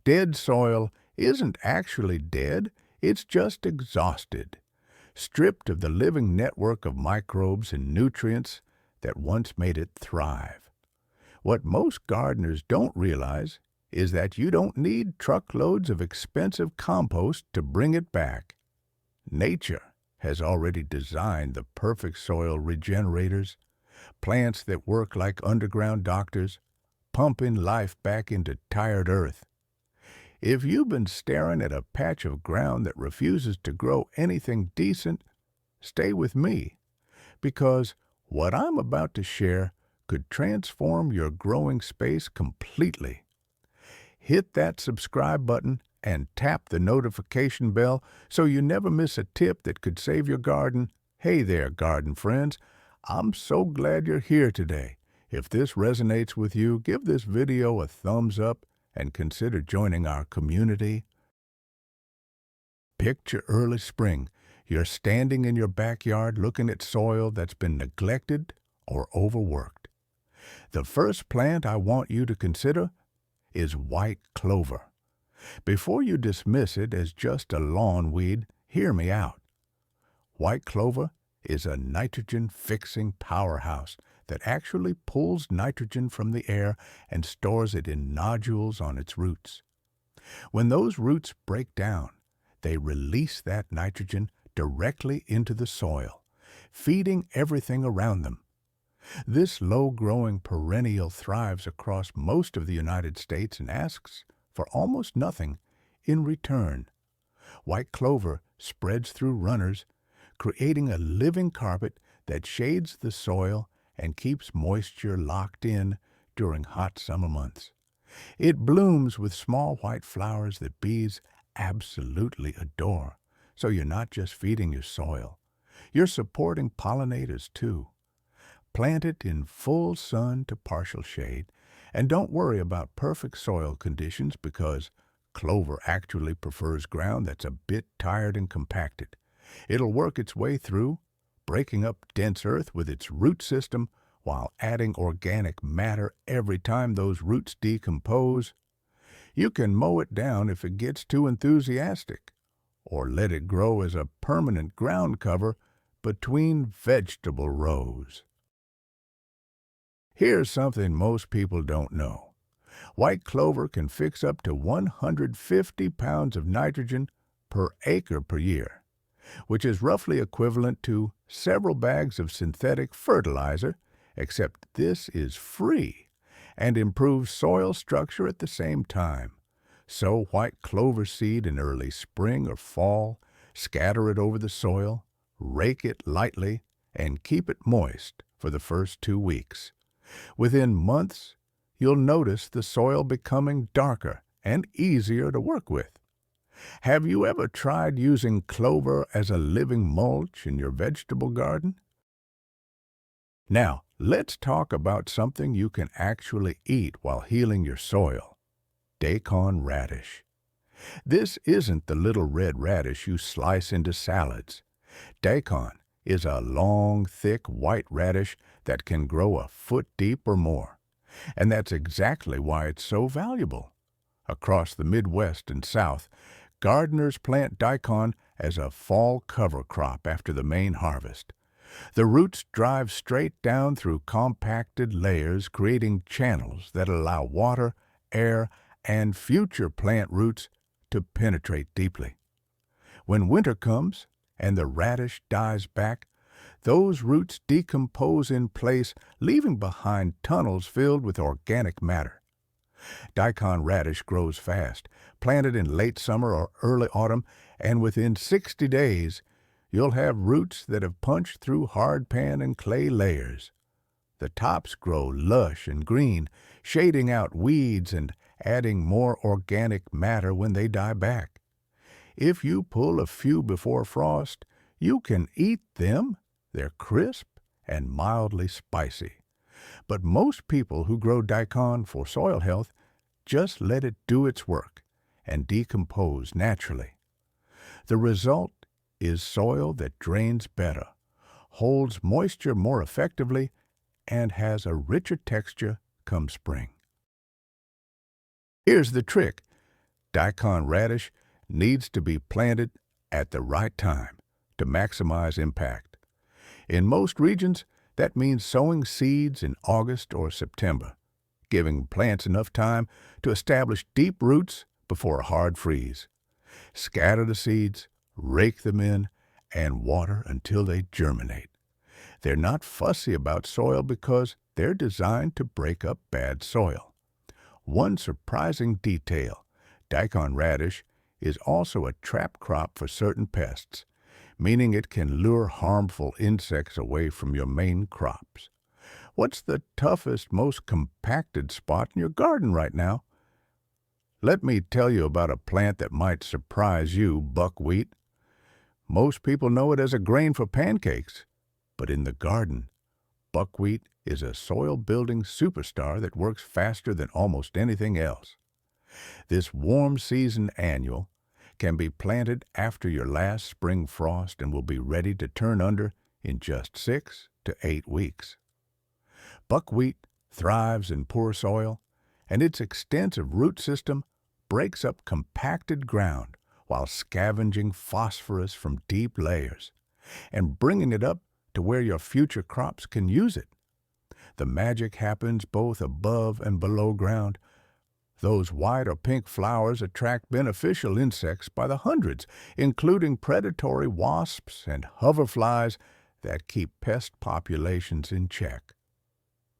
Dead soil isn't actually dead, it's just exhausted, stripped of the living network of microbes and nutrients that once made it thrive. What most gardeners don't realize is that you don't need truckloads of expensive compost to bring it back. Nature has already designed the perfect soil regenerators, plants that work like underground doctors, pumping life back into tired earth. If you've been staring at a patch of ground that refuses to grow anything decent, stay with me, because what I'm about to share could transform your growing space completely. Hit that subscribe button and tap the notification bell so you never miss a tip that could save your garden. Hey there, garden friends. I'm so glad you're here today. If this resonates with you, give this video a thumbs up and consider joining our community. Picture early spring. You're standing in your backyard looking at soil that's been neglected or overworked. The first plant I want you to consider is white clover. Before you dismiss it as just a lawn weed, hear me out. White clover is a nitrogen-fixing powerhouse that actually pulls nitrogen from the air and stores it in nodules on its roots. When those roots break down, they release that nitrogen directly into the soil, feeding everything around them. This low-growing perennial thrives across most of the United States and asks for almost nothing in return. White clover spreads through runners, creating a living carpet that shades the soil and keeps moisture locked in during hot summer months. It blooms with small white flowers that bees absolutely adore. So you're not just feeding your soil, you're supporting pollinators too. Plant it in full sun to partial shade, and don't worry about perfect soil conditions because clover actually prefers ground that's a bit tired and compacted. It'll work its way through, breaking up dense earth with its root system while adding organic matter every time those roots decompose. You can mow it down if it gets too enthusiastic, or let it grow as a permanent ground cover between vegetable rows. Here's something most people don't know. White clover can fix up to 150 pounds of nitrogen per acre per year, which is roughly equivalent to several bags of synthetic fertilizer, except this is free and improves soil structure at the same time. Sow white clover seed in early spring or fall, scatter it over the soil, rake it lightly, and keep it moist for the first 2 weeks. Within months, you'll notice the soil becoming darker and easier to work with. Have you ever tried using clover as a living mulch in your vegetable garden? Now, let's talk about something you can actually eat while healing your soil. Daikon radish. This isn't the little red radish you slice into salads. Daikon is a long, thick white radish that can grow a foot deep or more. And that's exactly why it's so valuable. Across the Midwest and South, gardeners plant daikon as a fall cover crop after the main harvest. The roots drive straight down through compacted layers, creating channels that allow water, air, and future plant roots to penetrate deeply. When winter comes and the radish dies back, those roots decompose in place, leaving behind tunnels filled with organic matter. Daikon radish grows fast, planted in late summer or early autumn, and within 60 days, you'll have roots that have punched through hardpan and clay layers. The tops grow lush and green, shading out weeds and adding more organic matter when they die back. If you pull a few before frost, you can eat them. They're crisp and mildly spicy. But most people who grow daikon for soil health just let it do its work and decompose naturally. The result is soil that drains better, holds moisture more effectively, and has a richer texture come spring. Here's the trick. Daikon radish needs to be planted at the right time to maximize impact. In most regions, that means sowing seeds in August or September, giving plants enough time to establish deep roots before a hard freeze. Scatter the seeds, rake them in, and water until they germinate. They're not fussy about soil because they're designed to break up bad soil. One surprising detail: daikon radish is also a trap crop for certain pests, meaning it can lure harmful insects away from your main crops. What's the toughest, most compacted spot in your garden right now? Let me tell you about a plant that might surprise you: buckwheat. Most people know it as a grain for pancakes, but in the garden, buckwheat is a soil-building superstar that works faster than almost anything else. This warm-season annual can be planted after your last spring frost and will be ready to turn under in just 6 to 8 weeks. Buckwheat thrives in poor soil, and its extensive root system breaks up compacted ground while scavenging phosphorus from deep layers and bringing it up to where your future crops can use it. The magic happens both above and below ground. Those white or pink flowers attract beneficial insects by the hundreds, including predatory wasps and hoverflies that keep pest populations in check.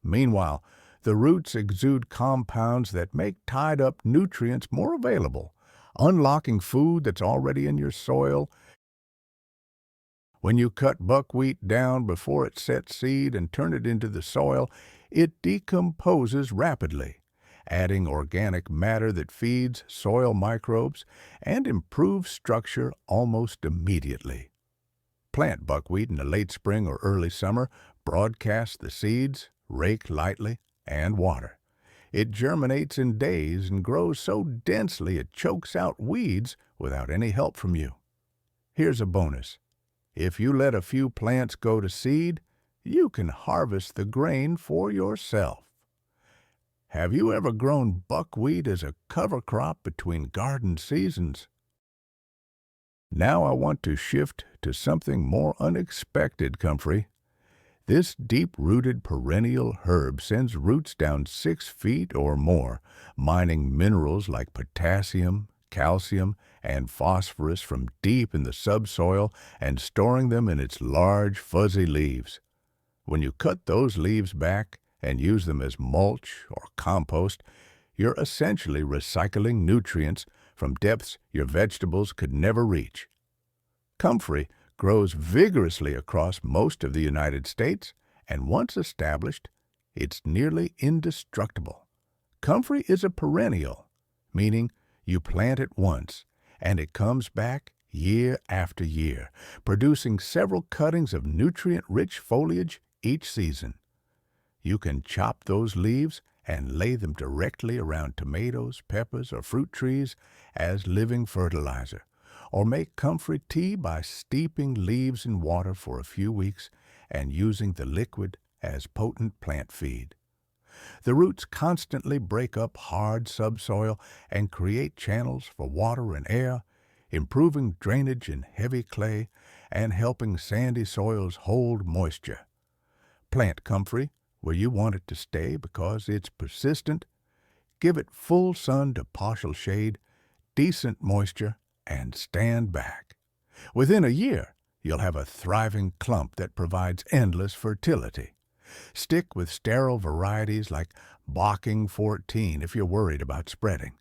Meanwhile, the roots exude compounds that make tied-up nutrients more available, unlocking food that's already in your soil. When you cut buckwheat down before it sets seed and turn it into the soil, it decomposes rapidly, adding organic matter that feeds soil microbes and improves structure almost immediately. Plant buckwheat in the late spring or early summer, broadcast the seeds, rake lightly, and water. It germinates in days and grows so densely it chokes out weeds without any help from you. Here's a bonus: if you let a few plants go to seed, you can harvest the grain for yourself. Have you ever grown buckwheat as a cover crop between garden seasons? Now I want to shift to something more unexpected, Comfrey. This deep-rooted perennial herb sends roots down 6 feet or more, mining minerals like potassium, calcium, and phosphorus from deep in the subsoil and storing them in its large, fuzzy leaves. When you cut those leaves back and use them as mulch or compost, you're essentially recycling nutrients from depths your vegetables could never reach. Comfrey grows vigorously across most of the United States, and once established, it's nearly indestructible. Comfrey is a perennial, meaning you plant it once, and it comes back year after year, producing several cuttings of nutrient-rich foliage each season. You can chop those leaves and lay them directly around tomatoes, peppers, or fruit trees as living fertilizer, or make comfrey tea by steeping leaves in water for a few weeks and using the liquid as potent plant feed. The roots constantly break up hard subsoil and create channels for water and air, improving drainage in heavy clay and helping sandy soils hold moisture. Plant comfrey where you want it to stay because it's persistent. Give it full sun to partial shade, decent moisture, and stand back. Within a year, you'll have a thriving clump that provides endless fertility. Stick with sterile varieties like Bocking 14 if you're worried about spreading.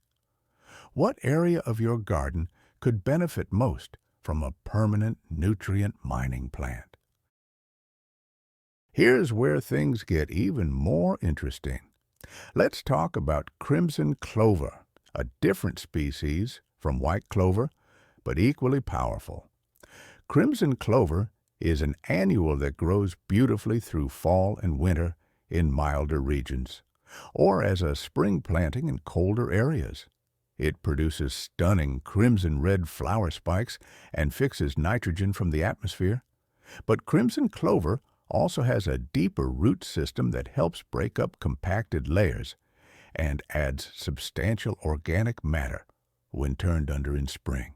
What area of your garden could benefit most from a permanent nutrient mining plant? Here's where things get even more interesting. Let's talk about crimson clover, a different species from white clover, but equally powerful. Crimson clover is an annual that grows beautifully through fall and winter in milder regions, or as a spring planting in colder areas. It produces stunning crimson-red flower spikes and fixes nitrogen from the atmosphere. But crimson clover also has a deeper root system that helps break up compacted layers and adds substantial organic matter when turned under in spring.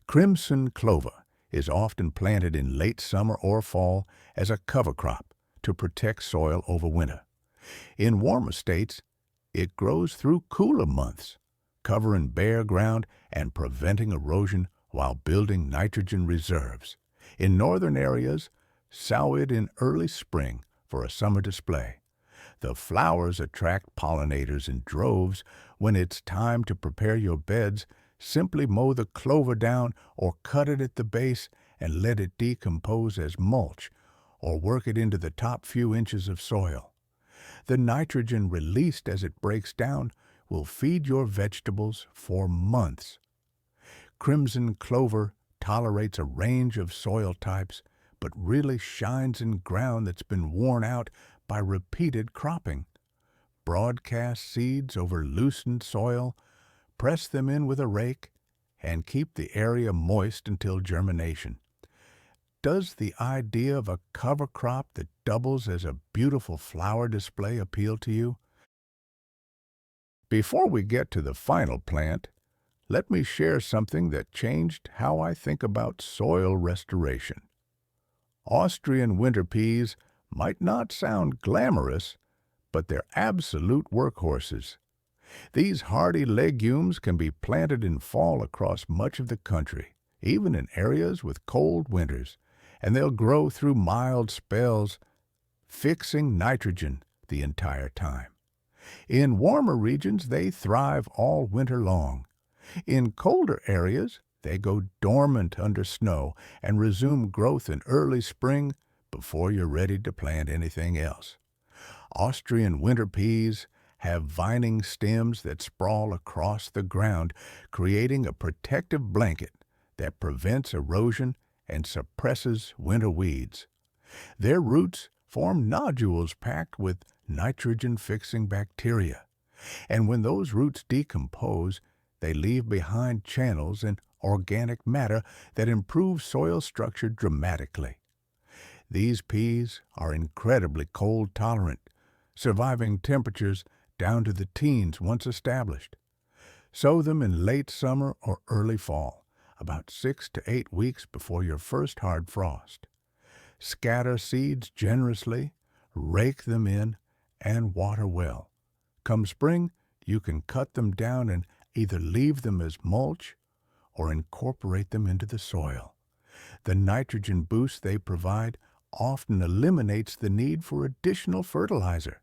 Crimson clover is often planted in late summer or fall as a cover crop to protect soil over winter. In warmer states, it grows through cooler months, covering bare ground and preventing erosion while building nitrogen reserves. In northern areas, sow it in early spring for a summer display. The flowers attract pollinators in droves. When it's time to prepare your beds, simply mow the clover down or cut it at the base and let it decompose as mulch, or work it into the top few inches of soil. The nitrogen released as it breaks down will feed your vegetables for months. Crimson clover tolerates a range of soil types, but really shines in ground that's been worn out by repeated cropping. Broadcast seeds over loosened soil, press them in with a rake, and keep the area moist until germination. Does the idea of a cover crop that doubles as a beautiful flower display appeal to you? Before we get to the final plant, let me share something that changed how I think about soil restoration. Austrian winter peas might not sound glamorous, but they're absolute workhorses. These hardy legumes can be planted in fall across much of the country, even in areas with cold winters, and they'll grow through mild spells, fixing nitrogen the entire time. In warmer regions, they thrive all winter long. In colder areas, they go dormant under snow and resume growth in early spring before you're ready to plant anything else. Austrian winter peas have vining stems that sprawl across the ground, creating a protective blanket that prevents erosion and suppresses winter weeds. Their roots form nodules packed with nitrogen-fixing bacteria, and when those roots decompose, they leave behind channels and organic matter that improve soil structure dramatically. These peas are incredibly cold tolerant, surviving temperatures down to the teens once established. Sow them in late summer or early fall, about 6 to 8 weeks before your first hard frost. Scatter seeds generously, rake them in, and water well. Come spring, you can cut them down and either leave them as mulch or incorporate them into the soil. The nitrogen boost they provide often eliminates the need for additional fertilizer.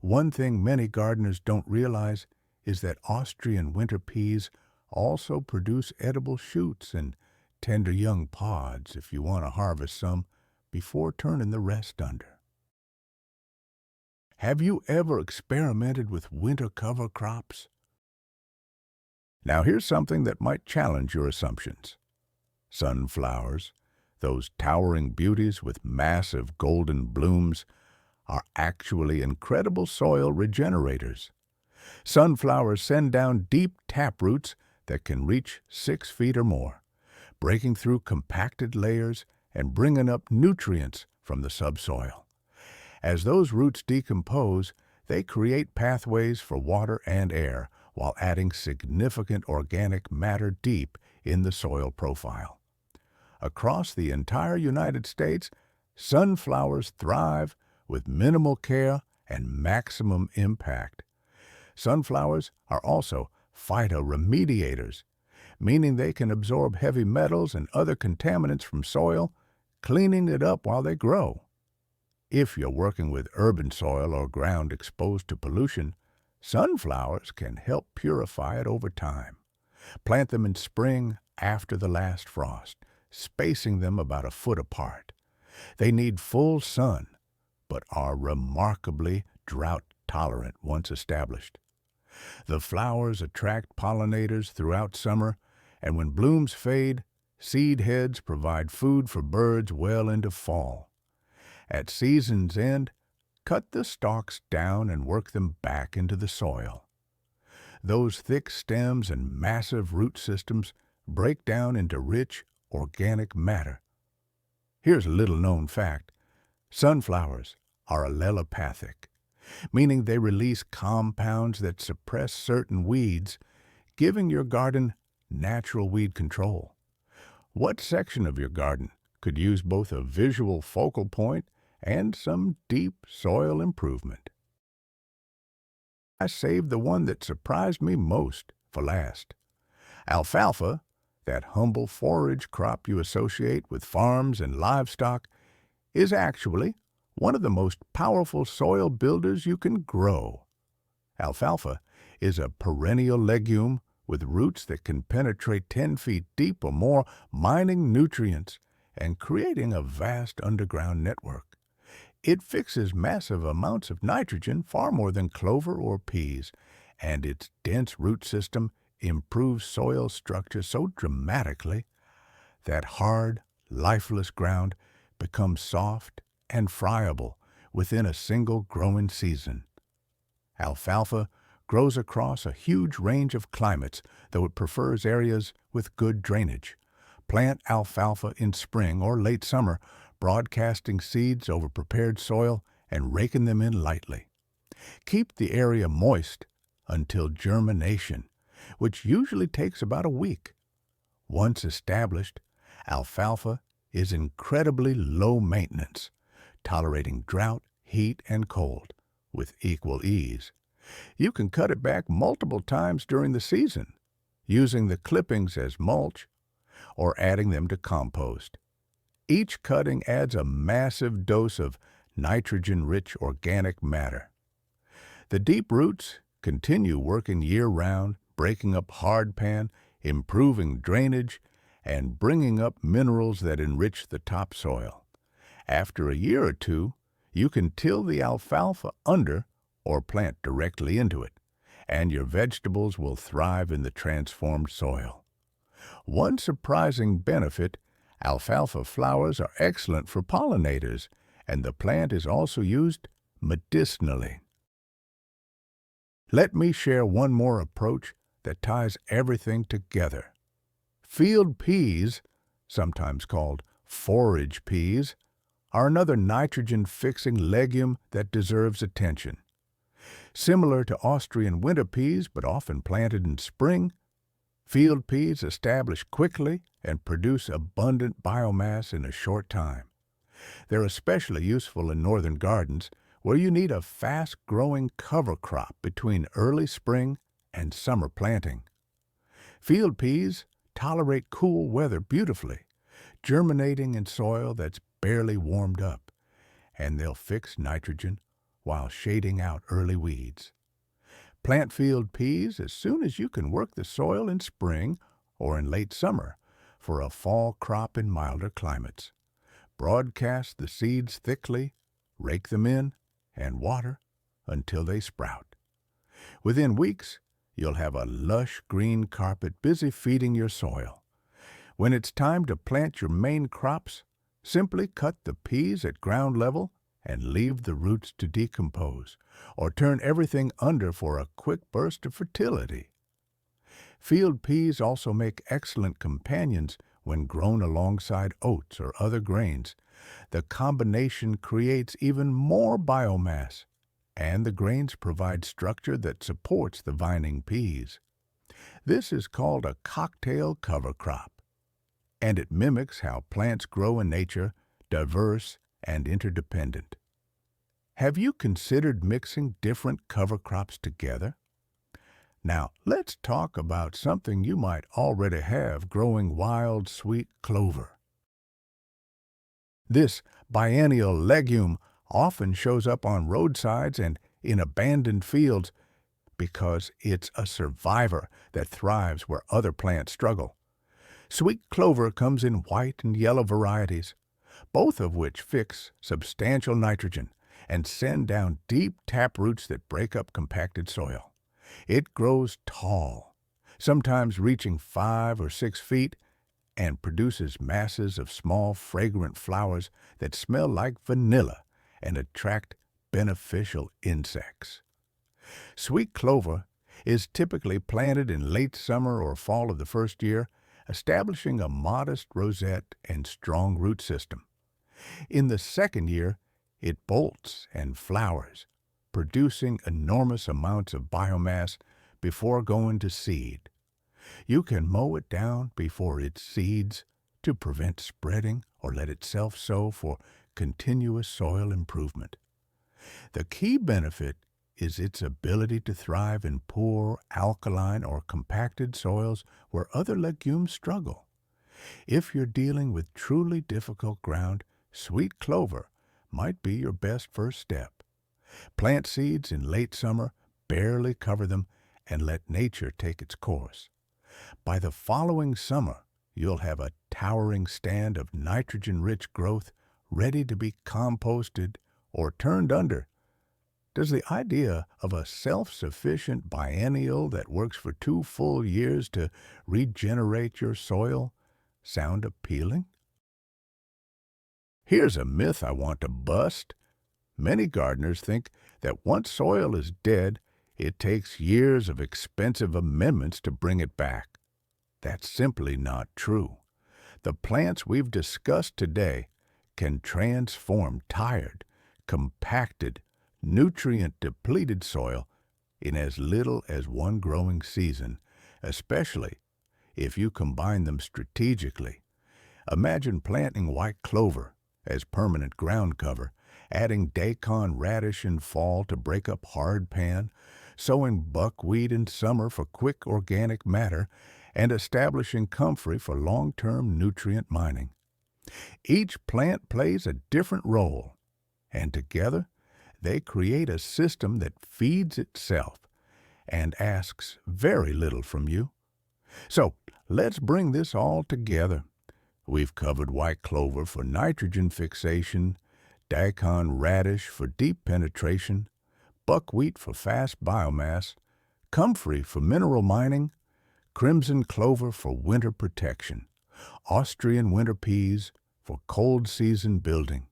One thing many gardeners don't realize is that Austrian winter peas also produce edible shoots and tender young pods if you want to harvest some before turning the rest under. Have you ever experimented with winter cover crops? Now here's something that might challenge your assumptions. Sunflowers, those towering beauties with massive golden blooms, are actually incredible soil regenerators. Sunflowers send down deep taproots that can reach 6 feet or more, breaking through compacted layers and bringing up nutrients from the subsoil. As those roots decompose, they create pathways for water and air while adding significant organic matter deep in the soil profile. Across the entire United States, sunflowers thrive with minimal care and maximum impact. Sunflowers are also phytoremediators, meaning they can absorb heavy metals and other contaminants from soil, cleaning it up while they grow. If you're working with urban soil or ground exposed to pollution, sunflowers can help purify it over time. Plant them in spring after the last frost, spacing them about a foot apart. They need full sun, but are remarkably drought-tolerant once established. The flowers attract pollinators throughout summer, and when blooms fade, seed heads provide food for birds well into fall. At season's end, cut the stalks down and work them back into the soil. Those thick stems and massive root systems break down into rich, organic matter. Here's a little-known fact. Sunflowers are allelopathic, meaning they release compounds that suppress certain weeds, giving your garden natural weed control. What section of your garden could use both a visual focal point and some deep soil improvement? I saved the one that surprised me most for last. Alfalfa, that humble forage crop you associate with farms and livestock, is actually one of the most powerful soil builders you can grow. Alfalfa is a perennial legume with roots that can penetrate 10 feet deep or more, mining nutrients and creating a vast underground network. It fixes massive amounts of nitrogen, far more than clover or peas, and its dense root system improves soil structure so dramatically that hard, lifeless ground becomes soft and friable within a single growing season. Alfalfa grows across a huge range of climates, though it prefers areas with good drainage. Plant alfalfa in spring or late summer, broadcasting seeds over prepared soil and raking them in lightly. Keep the area moist until germination, which usually takes about a week. Once established, alfalfa is incredibly low maintenance, tolerating drought, heat, and cold with equal ease. You can cut it back multiple times during the season, using the clippings as mulch or adding them to compost. Each cutting adds a massive dose of nitrogen-rich organic matter. The deep roots continue working year-round, breaking up hardpan, improving drainage, and bringing up minerals that enrich the topsoil. After a year or two, you can till the alfalfa under or plant directly into it, and your vegetables will thrive in the transformed soil. One surprising benefit: alfalfa flowers are excellent for pollinators, and the plant is also used medicinally. Let me share one more approach that ties everything together. Field peas, sometimes called forage peas, are another nitrogen-fixing legume that deserves attention. Similar to Austrian winter peas, but often planted in spring, field peas establish quickly and produce abundant biomass in a short time. They're especially useful in northern gardens, where you need a fast-growing cover crop between early spring and summer planting. Field peas tolerate cool weather beautifully, germinating in soil that's barely warmed up, and they'll fix nitrogen while shading out early weeds. Plant field peas as soon as you can work the soil in spring or in late summer for a fall crop in milder climates. Broadcast the seeds thickly, rake them in, and water until they sprout. Within weeks, you'll have a lush green carpet busy feeding your soil. When it's time to plant your main crops, simply cut the peas at ground level and leave the roots to decompose, or turn everything under for a quick burst of fertility. Field peas also make excellent companions when grown alongside oats or other grains. The combination creates even more biomass, and the grains provide structure that supports the vining peas. This is called a cocktail cover crop, and it mimics how plants grow in nature, diverse and interdependent. Have you considered mixing different cover crops together? Now, let's talk about something you might already have growing: wild sweet clover. This biennial legume often shows up on roadsides and in abandoned fields because it's a survivor that thrives where other plants struggle. Sweet clover comes in white and yellow varieties, both of which fix substantial nitrogen and send down deep tap roots that break up compacted soil. It grows tall, sometimes reaching 5 or 6 feet, and produces masses of small, fragrant flowers that smell like vanilla and attract beneficial insects. Sweet clover is typically planted in late summer or fall of the first year, establishing a modest rosette and strong root system. In the second year, it bolts and flowers, producing enormous amounts of biomass before going to seed. You can mow it down before it seeds to prevent spreading or let it self-sow for continuous soil improvement. The key benefit is its ability to thrive in poor, alkaline, or compacted soils where other legumes struggle. If you're dealing with truly difficult ground, sweet clover might be your best first step. Plant seeds in late summer, barely cover them, and let nature take its course. By the following summer, you'll have a towering stand of nitrogen-rich growth ready to be composted or turned under. Does the idea of a self-sufficient biennial that works for 2 full years to regenerate your soil sound appealing? Here's a myth I want to bust. Many gardeners think that once soil is dead, it takes years of expensive amendments to bring it back. That's simply not true. The plants we've discussed today can transform tired, compacted, nutrient-depleted soil in as little as one growing season, especially if you combine them strategically. Imagine planting white clover as permanent ground cover, adding daikon radish in fall to break up hardpan, sowing buckwheat in summer for quick organic matter, and establishing comfrey for long-term nutrient mining. Each plant plays a different role, and together they create a system that feeds itself and asks very little from you. So let's bring this all together. We've covered white clover for nitrogen fixation, daikon radish for deep penetration, buckwheat for fast biomass, comfrey for mineral mining, crimson clover for winter protection, Austrian winter peas for cold season building,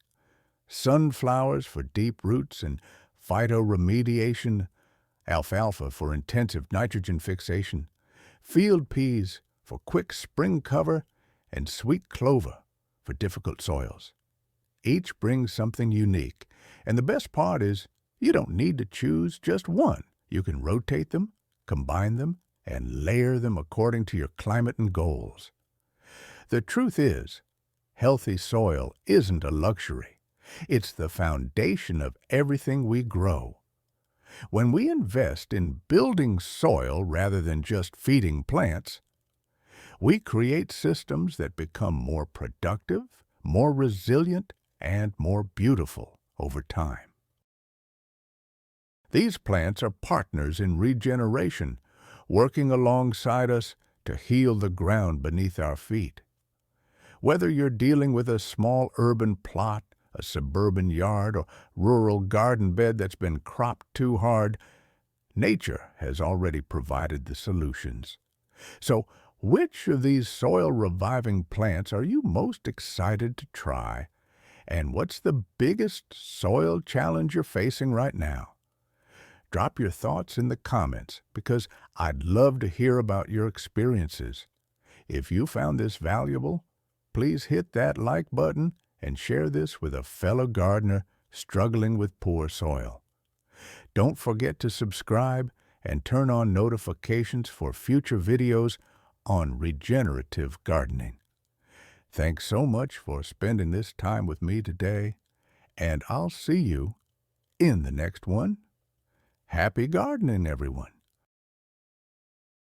sunflowers for deep roots and phytoremediation, alfalfa for intensive nitrogen fixation, field peas for quick spring cover, and sweet clover for difficult soils. Each brings something unique, and the best part is you don't need to choose just one. You can rotate them, combine them, and layer them according to your climate and goals. The truth is, healthy soil isn't a luxury. It's the foundation of everything we grow. When we invest in building soil rather than just feeding plants, we create systems that become more productive, more resilient, and more beautiful over time. These plants are partners in regeneration, working alongside us to heal the ground beneath our feet. Whether you're dealing with a small urban plot, a suburban yard, or rural garden bed that's been cropped too hard, nature has already provided the solutions. So, which of these soil-reviving plants are you most excited to try? And what's the biggest soil challenge you're facing right now? Drop your thoughts in the comments because I'd love to hear about your experiences. If you found this valuable, please hit that like button and share this with a fellow gardener struggling with poor soil. Don't forget to subscribe and turn on notifications for future videos on regenerative gardening. Thanks so much for spending this time with me today, and I'll see you in the next one. Happy gardening, everyone.